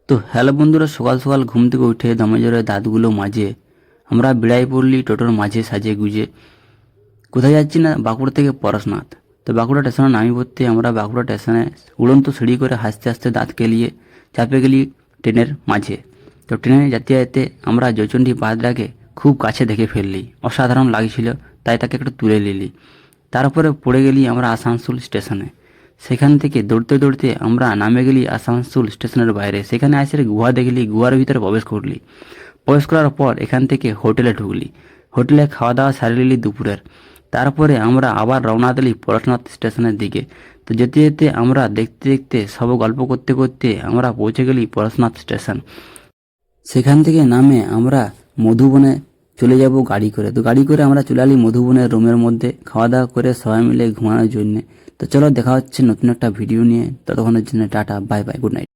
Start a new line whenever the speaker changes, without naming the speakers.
তো হ্যালো বন্ধুরা, সকাল সকাল ঘুম থেকে উঠে দমে জোরে দাঁতগুলো মাজে আমরা বেড়াই পড়লি টোটোর মাঝে সাজে গুজে। কোথায় যাচ্ছি না, বাঁকুড়া থেকে পরশনাথ। তো বাঁকুড়া স্টেশনে নামি পড়তে আমরা বাঁকুড়া স্টেশনে উড়ন্ত সিঁড়ি করে হাসতে হাসতে দাঁত কেলিয়ে চাপে গেলি ট্রেনের মাঝে। তো ট্রেনে যেতে যেতে আমরা জয়চণ্ডী বাঁধটাকে খুব কাছে দেখে ফেললি, অসাধারণ লাগছিল, তাই তাকে একটু তুলে নিলি। তারপরে পড়ে গেলি আমরা আসানসোল স্টেশনে। সেখান থেকে দৌড়তে দৌড়তে আমরা নামে গেলি আসানসোল স্টেশনের বাইরে। সেখানে এসে গুহা দেখলি, গুহার ভিতরে প্রবেশ করলি। প্রবেশ করার পর এখান থেকে হোটেলে ঢুকলি, হোটেলে খাওয়া দাওয়া সারিলি দুপুরের। তারপরে আমরা আবার রওনা দিলি পরশনাথ স্টেশনের দিকে। তো যেতে যেতে আমরা দেখতে দেখতে সব গল্প করতে করতে আমরা পৌঁছে গেলি পরশনাথ স্টেশন। সেখান থেকে নামে আমরা মধুবনে চলে যাব গাড়ি করে। তো গাড়ি করে আমরা চলে আলি মধুবনের রুমের মধ্যে, খাওয়া দাওয়া করে সবাই মিলে ঘুমানোর জন্যে। তো চলো দেখা হচ্ছে নতুন একটা ভিডিও নিয়ে। ততক্ষণের জন্য tata, bye bye, good night.